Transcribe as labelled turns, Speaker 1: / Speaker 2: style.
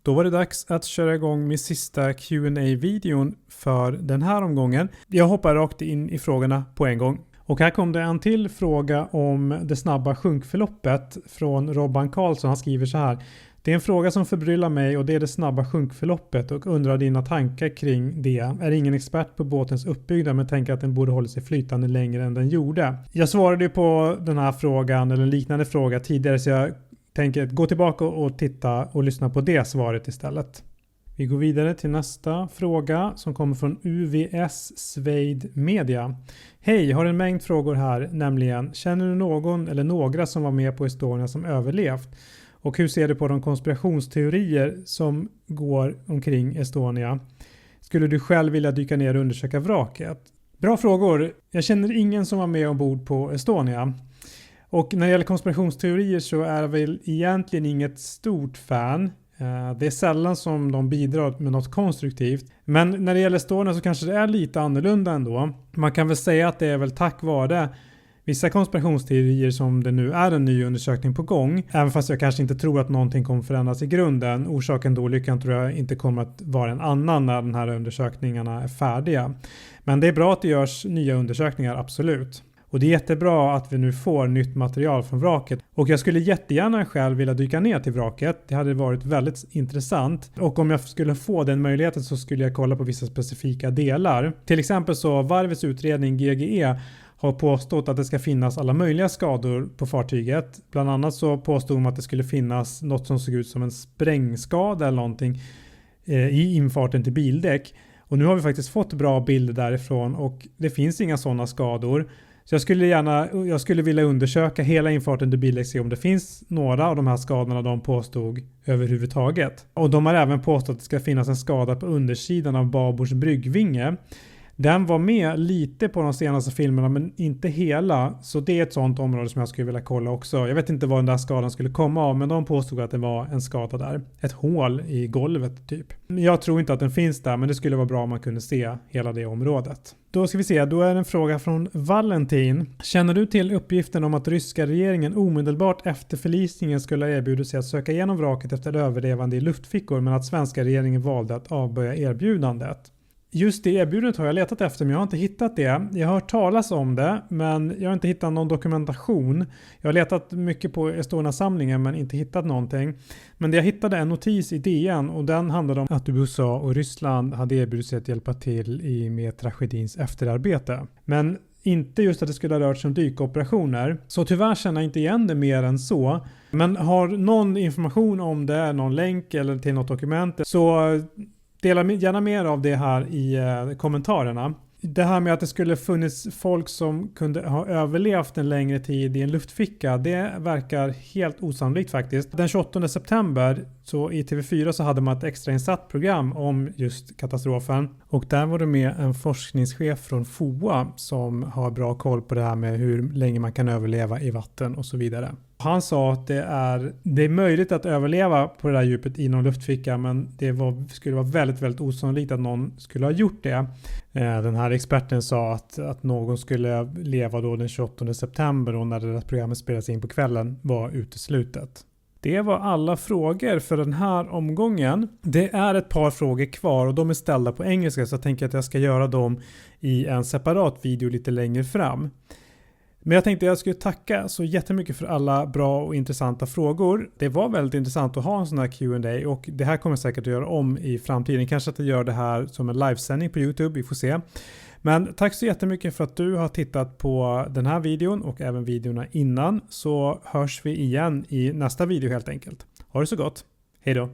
Speaker 1: Då var det dags att köra igång med sista Q&A-videon för den här omgången. Jag hoppar rakt in i frågorna på en gång. Och här kom det en till fråga om det snabba sjunkförloppet från Robban Karlsson. Han skriver så här: det är en fråga som förbryllar mig och det är det snabba sjunkförloppet och undrar dina tankar kring det. Är ingen expert på båtens uppbyggnad men tänker att den borde hålla sig flytande längre än den gjorde. Jag svarade ju på den här frågan eller en liknande fråga tidigare, så jag tänker gå tillbaka och titta och lyssna på det svaret istället. Vi går vidare till nästa fråga som kommer från UVS Sveid Media. Hej, har en mängd frågor här, nämligen känner du någon eller några som var med på Estonia som överlevt? Och hur ser du på de konspirationsteorier som går omkring Estonia? Skulle du själv vilja dyka ner och undersöka vraket? Bra frågor. Jag känner ingen som var med ombord på Estonia. Och när det gäller konspirationsteorier så är jag väl egentligen inget stort fan. Det är sällan som de bidrar med något konstruktivt. Men när det gäller Estonia så kanske det är lite annorlunda ändå. Man kan väl säga att det är väl tack vare vissa konspirationsteorier som det nu är en ny undersökning på gång. Även fast jag kanske inte tror att någonting kommer förändras i grunden. Orsaken till olyckan tror jag inte kommer att vara en annan när den här undersökningarna är färdiga. Men det är bra att det görs nya undersökningar, absolut. Och det är jättebra att vi nu får nytt material från vraket. Och jag skulle jättegärna själv vilja dyka ner till vraket. Det hade varit väldigt intressant. Och om jag skulle få den möjligheten så skulle jag kolla på vissa specifika delar. Till exempel så varvets utredning GGE har påstått att det ska finnas alla möjliga skador på fartyget. Bland annat så påstod de att det skulle finnas något som såg ut som en sprängskada eller någonting i infarten till bildäck. Och nu har vi faktiskt fått bra bilder därifrån och det finns inga sådana skador. Så jag skulle vilja undersöka hela infarten till bildäck, se om det finns några av de här skadorna de påstod överhuvudtaget. Och de har även påstått att det ska finnas en skada på undersidan av babords bryggvinge. Den var med lite på de senaste filmerna men inte hela. Så det är ett sånt område som jag skulle vilja kolla också. Jag vet inte vad den där skadan skulle komma av, men de påstod att det var en skada där. Ett hål i golvet typ. Jag tror inte att den finns där, men det skulle vara bra om man kunde se hela det området. Då ska vi se, då är det en fråga från Valentin. Känner du till uppgiften om att ryska regeringen omedelbart efter förlisningen skulle ha erbjudit sig att söka igenom vraket efter överlevande i luftfickor, men att svenska regeringen valde att avböja erbjudandet? Just det erbjudandet har jag letat efter, men jag har inte hittat det. Jag har hört talas om det, men jag har inte hittat någon dokumentation. Jag har letat mycket på Estonia-samlingen men inte hittat någonting. Men jag hittade en notis i DN och den handlade om att USA och Ryssland hade erbjudit sig att hjälpa till med tragedins efterarbete. Men inte just att det skulle ha rört sig om dykoperationer. Så tyvärr känner jag inte igen det mer än så. Men har någon information om det, någon länk eller till något dokument, så dela gärna mer av det här i kommentarerna. Det här med att det skulle funnits folk som kunde ha överlevt en längre tid i en luftficka, det verkar helt osannolikt faktiskt. Den 28 september så i TV4 så hade man ett extrainsatt program om just katastrofen. Och där var det med en forskningschef från FOA som har bra koll på det här med hur länge man kan överleva i vatten och så vidare. Han sa att det är möjligt att överleva på det där djupet i någon luftficka, men det skulle vara väldigt, väldigt osannolikt att någon skulle ha gjort det. Den här experten sa att någon skulle leva då den 28 september och när det där programmet spelades in på kvällen var uteslutet. Det var alla frågor för den här omgången. Det är ett par frågor kvar och de är ställda på engelska, så jag tänker att jag ska göra dem i en separat video lite längre fram. Men jag tänkte att jag skulle tacka så jättemycket för alla bra och intressanta frågor. Det var väldigt intressant att ha en sån här Q&A och det här kommer jag säkert att göra om i framtiden. Kanske att jag gör det här som en livesändning på YouTube, vi får se. Men tack så jättemycket för att du har tittat på den här videon och även videorna innan, så hörs vi igen i nästa video helt enkelt. Ha det så gott. Hej då!